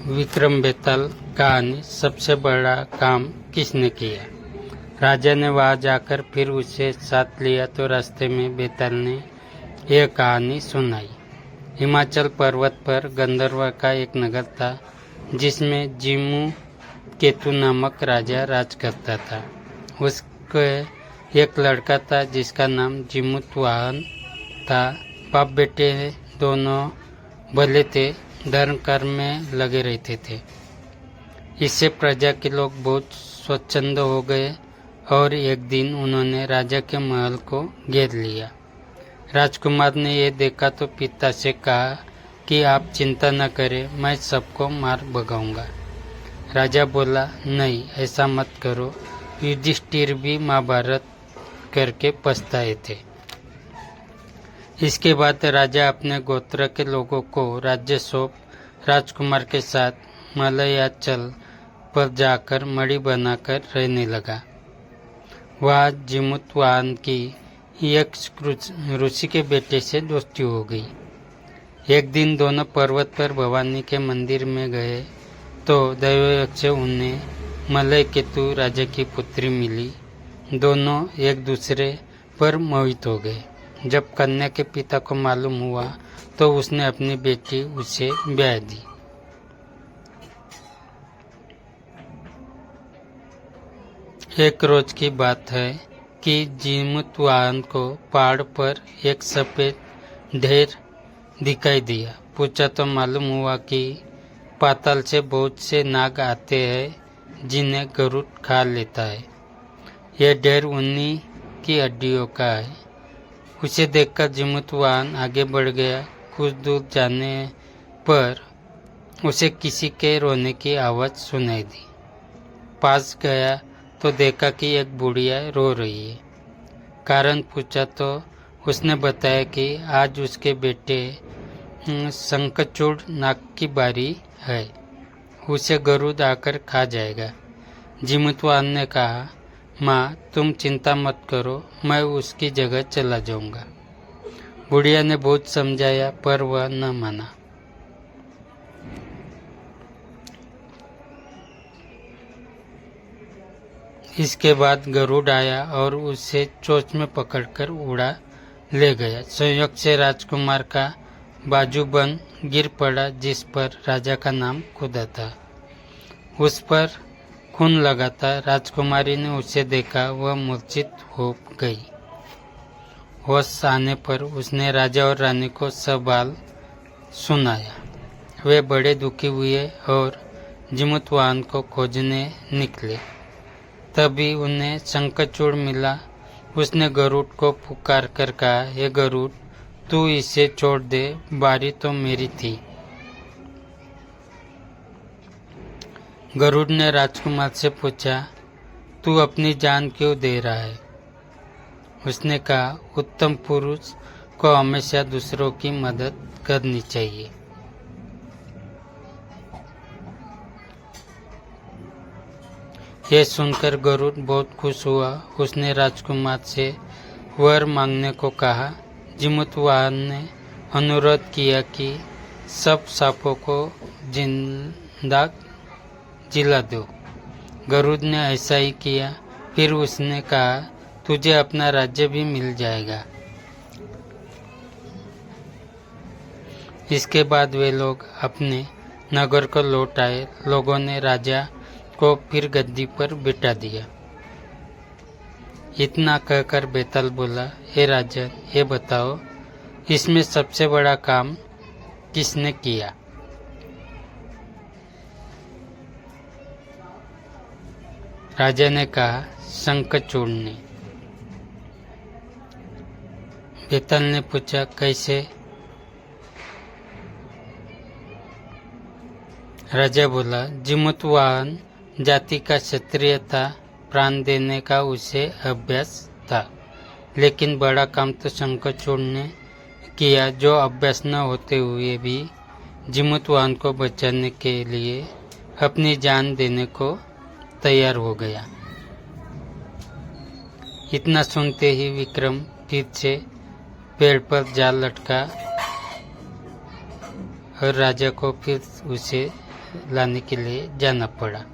विक्रम बेताल कहानी सबसे बड़ा काम किसने किया। राजा ने वहां जाकर फिर उसे साथ लिया तो रास्ते में बेताल ने यह कहानी सुनाई। हिमाचल पर्वत पर गंधर्व का एक नगर था जिसमें जिमू केतु नामक राजा राज करता था। उसके एक लड़का था जिसका नाम जिमुतवाहन था। बाप बेटे दोनों भले थे, धर्म कर्म में लगे रहते थे। इससे प्रजा के लोग बहुत स्वच्छंद हो गए और एक दिन उन्होंने राजा के महल को घेर लिया। राजकुमार ने यह देखा तो पिता से कहा कि आप चिंता न करें, मैं सबको मार भगाऊंगा। राजा बोला, नहीं, ऐसा मत करो। युधिष्ठिर भी महाभारत करके पछताए थे। इसके बाद राजा अपने गोत्र के लोगों को राज्य सौंप राजकुमार के साथ मलयाचल पर जाकर मणि बनाकर रहने लगा। वहाँ जिमुतवाहन की एक ऋषि के बेटे से दोस्ती हो गई। एक दिन दोनों पर्वत पर भवानी के मंदिर में गए तो दैवयोग से उन्हें मलय केतु राजा की पुत्री मिली। दोनों एक दूसरे पर मोहित हो गए। जब कन्या के पिता को मालूम हुआ तो उसने अपनी बेटी उसे ब्याह दी। एक रोज की बात है कि जिमुतवाहन को पहाड़ पर एक सफेद ढेर दिखाई दिया। पूछा तो मालूम हुआ कि पाताल से बहुत से नाग आते हैं जिन्हें गरुड़ खा लेता है। यह ढेर उन्हीं की हड्डियों का है। उसे देखकर जिमुतवाहन आगे बढ़ गया। कुछ दूर जाने पर उसे किसी के रोने की आवाज़ सुनाई दी। पास गया तो देखा कि एक बुढ़िया रो रही है। कारण पूछा तो उसने बताया कि आज उसके बेटे शंखचूड़ नाग की बारी है, उसे गरुड़ आकर खा जाएगा। जिमुतवाहन ने कहा, माँ, तुम चिंता मत करो, मैं उसकी जगह चला जाऊंगा। बुढ़िया ने बहुत समझाया पर वह न माना। इसके बाद गरुड़ आया और उसे चोंच में पकड़कर उड़ा ले गया। संयोग से राजकुमार का बाजूबंद गिर पड़ा जिस पर राजा का नाम खुदा था। उस पर खून लगा था। राजकुमारी ने उसे देखा, वह मूर्छित हो गई। होश आने पर उसने राजा और रानी को सब हाल सुनाया। वे बड़े दुखी हुए और जिमुतवाहन को खोजने निकले। तभी उन्हें शंखचूड़ मिला। उसने गरुड़ को पुकार कर कहा, हे गरुड़, तू इसे छोड़ दे, बारी तो मेरी थी। गरुड़ ने राजकुमार से पूछा, तू अपनी जान क्यों दे रहा है? उसने कहा, उत्तम पुरुष को हमेशा दूसरों की मदद करनी चाहिए। यह सुनकर गरुड़ बहुत खुश हुआ। उसने राजकुमार से वर मांगने को कहा। जिमुतवाहन ने अनुरोध किया कि सब सांपों को जिंदा जिला दो। गरुड़ ने ऐसा ही किया। फिर उसने कहा, तुझे अपना राज्य भी मिल जाएगा। इसके बाद वे लोग अपने नगर को लौट आए। लोगों ने राजा को फिर गद्दी पर बिठा दिया। इतना कहकर बेताल बोला, हे राजन, ये बताओ, इसमें सबसे बड़ा काम किसने किया? राजा ने कहा, शंखचूड़ ने। बेताल ने पूछा, कैसे? राजा बोला, जिमुतवाहन जाति का क्षत्रिय था, प्राण देने का उसे अभ्यास था। लेकिन बड़ा काम तो शंखचूड़ ने किया, जो अभ्यास न होते हुए भी जिमुतवाहन को बचाने के लिए अपनी जान देने को तैयार हो गया। इतना सुनते ही विक्रम फिर से पेड़ पर जाल लटका और राजा को फिर उसे लाने के लिए जाना पड़ा।